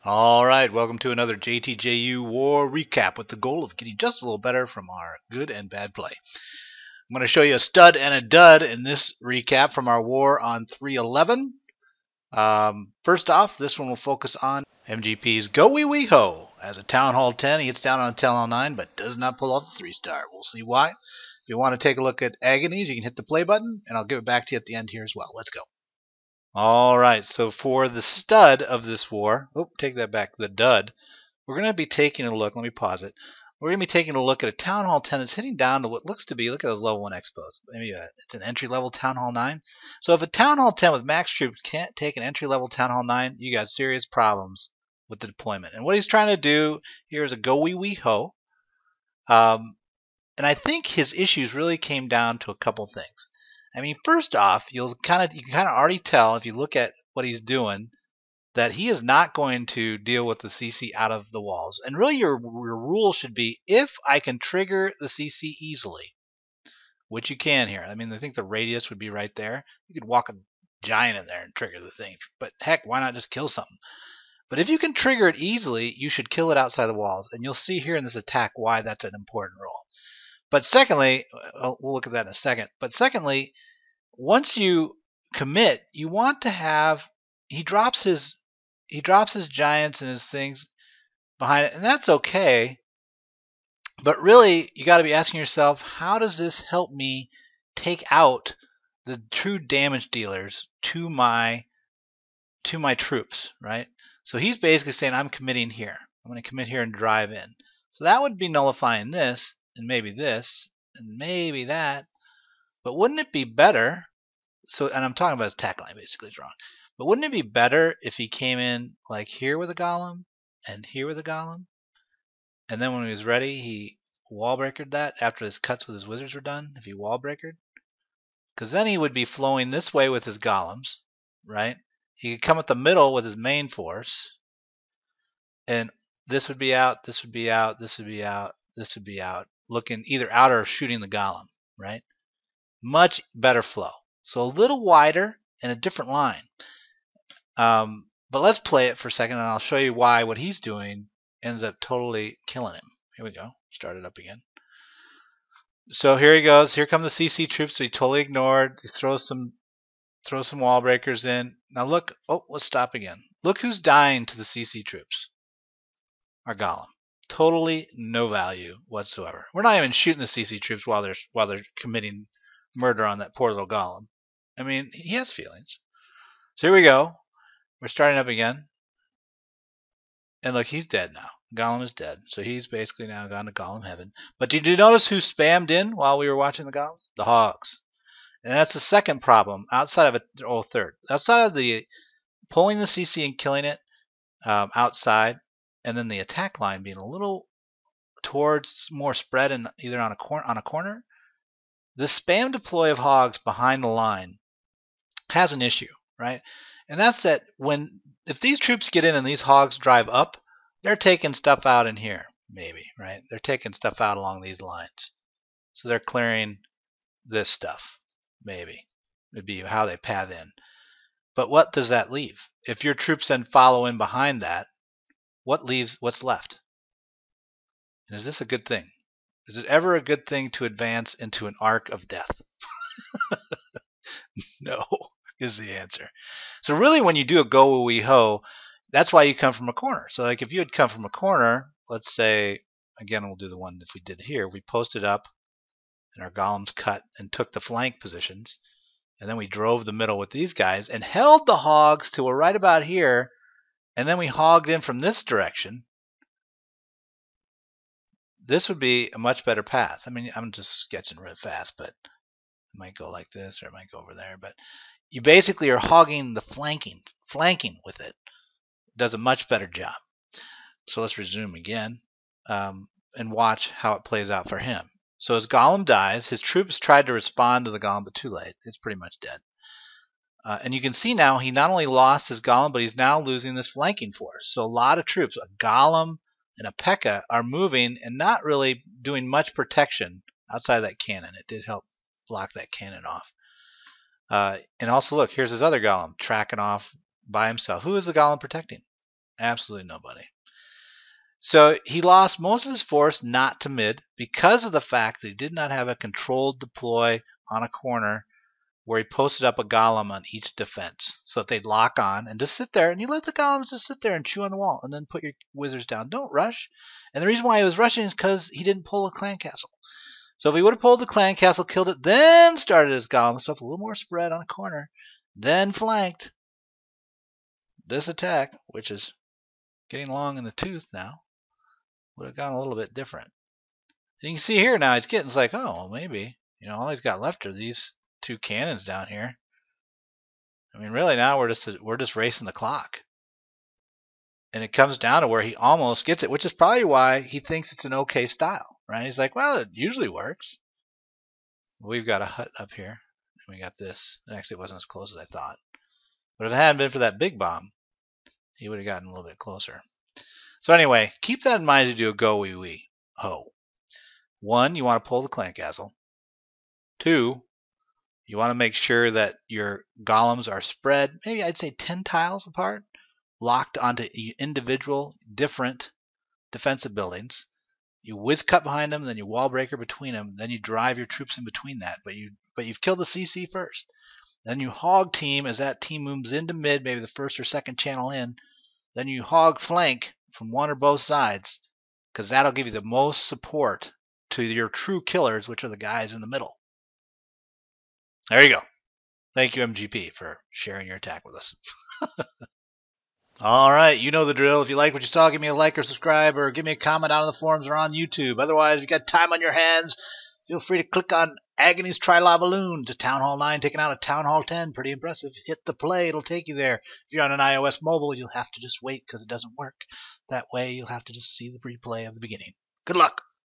Alright, welcome to another JTJU War Recap with the goal of getting just a little better from our good and bad play. I'm going to show you a stud and a dud in this recap from our war on 311. First off, this one will focus on MGP's GoWiWi-HO. As a Town Hall 10, he hits down on a Town Hall 9, but does not pull off the 3-star. We'll see why. If you want to take a look at Agonies, you can hit the play button, and I'll give it back to you at the end here as well. Let's go. Alright, so for the stud of this war, take that back, the dud, we're going to be taking a look, let me pause it, we're going to be taking a look at a Town Hall 10 that's hitting down to what looks to be, look at those level 1 expos, maybe it's an entry-level Town Hall 9. So if a Town Hall 10 with max troops can't take an entry-level Town Hall 9, you got serious problems with the deployment. And what he's trying to do here is a GoWiWi-HO, and I think his issues really came down to a couple things. I mean, first off, you can kind of already tell if you look at what he's doing that he is not going to deal with the CC out of the walls. And really your rule should be if I can trigger the CC easily, which you can here. I mean, I think the radius would be right there. You could walk a giant in there and trigger the thing. But heck, why not just kill something? But if you can trigger it easily, you should kill it outside the walls. And you'll see here in this attack why that's an important rule. But secondly, we'll look at that in a second. But secondly, once you commit, you want to have he drops his giants and his things behind it, and that's okay. But really, you got to be asking yourself, how does this help me take out the true damage dealers to my troops, right? So he's basically saying, I'm committing here. I'm going to commit here and drive in. So that would be nullifying this, and maybe this, and maybe that. But wouldn't it be better? So, and I'm talking about his attack line, basically, is wrong. But wouldn't it be better if he came in like here with a golem, and here with a golem, and then when he was ready, he wall breakered that after his cuts with his wizards were done, if he wall breakered? Because then he would be flowing this way with his golems, right? He could come at the middle with his main force, and this would be out, this would be out, this would be out, this would be out, looking either out or shooting the golem, right? Much better flow. So a little wider and a different line. But let's play it for a second, and I'll show you why what he's doing ends up totally killing him. Here we go. Start it up again. So here he goes. Here come the CC troops. So he totally ignored. He throws some wall breakers in. Now look. Oh, let's stop again. Look who's dying to the CC troops. Our golem. Totally no value whatsoever. We're not even shooting the CC troops while they're committing murder on that poor little golem. I mean, he has feelings. So here we go. We're starting up again. And look, he's dead now. Golem is dead. So he's basically now gone to Golem heaven. But did you notice who spammed in while we were watching the golems? The hogs. And that's the second problem outside of it. Oh, third. Outside of the pulling the CC and killing it outside, and then the attack line being a little towards more spread and either on a corner, the spam deploy of hogs behind the line has an issue, right? And that's that if these troops get in and these hogs drive up, they're taking stuff out in here, maybe, right? They're taking stuff out along these lines. So they're clearing this stuff, maybe. Would be how they path in. But what does that leave? If your troops then follow in behind that, what's left? And is this a good thing? Is it ever a good thing to advance into an arc of death? No, is the answer. So really when you do a GoWiWi-HO, that's why you come from a corner. So like if you had come from a corner, let's say, again, we'll do the one that we did here. We posted up and our golems cut and took the flank positions. And then we drove the middle with these guys and held the hogs till we're right about here. And then we hogged in from this direction. This would be a much better path. I mean, I'm just sketching real fast, but it might go like this or it might go over there. But you basically are hogging the flanking with it. It does a much better job. So let's resume again and watch how it plays out for him. So his golem dies. His troops tried to respond to the golem, but too late. It's pretty much dead. And you can see now he not only lost his golem, but he's now losing this flanking force. So a lot of troops, a golem and a P.E.K.K.A, are moving and not really doing much protection outside of that cannon. It did help block that cannon off. And also look, here's his other golem tracking off by himself. Who is the golem protecting? Absolutely nobody. So he lost most of his force not to mid because of the fact that he did not have a controlled deploy on a corner where he posted up a golem on each defense so that they'd lock on and just sit there, and you let the golems just sit there and chew on the wall and then put your wizards down. Don't rush. And the reason why he was rushing is because he didn't pull a clan castle. So if he would have pulled the clan castle, killed it, then started his golem stuff, a little more spread on a corner, then flanked this attack, which is getting long in the tooth now, would have gone a little bit different. And you can see here now, it's like, oh, well, maybe, all he's got left are these two cannons down here. I mean, really, now we're just racing the clock. And it comes down to where he almost gets it, which is probably why he thinks it's an okay style, right? He's like, well, it usually works. We've got a hut up here. And we got this. Actually, it wasn't as close as I thought. But if it hadn't been for that big bomb, he would have gotten a little bit closer. So anyway, keep that in mind to do a GoWiWi-HO. 1, you want to pull the clan castle. 2, you want to make sure that your golems are spread, maybe I'd say 10 tiles apart, locked onto individual different defensive buildings. You whiz cut behind them, then you wall breaker between them, then you drive your troops in between that. But you've killed the CC first. Then you hog team as that team moves into mid, maybe the first or second channel in. Then you hog flank from one or both sides, because that'll give you the most support to your true killers, which are the guys in the middle. There you go. Thank you, MGP, for sharing your attack with us. All right, you know the drill. If you like what you saw, give me a like or subscribe, or give me a comment out on the forums or on YouTube. Otherwise, if you got time on your hands, feel free to click on Agony's Tri LavaLoon. It's a Town Hall 9 taking out a Town Hall 10. Pretty impressive. Hit the play. It'll take you there. If you're on an iOS mobile, you'll have to just wait because it doesn't work. That way, you'll have to just see the replay of the beginning. Good luck.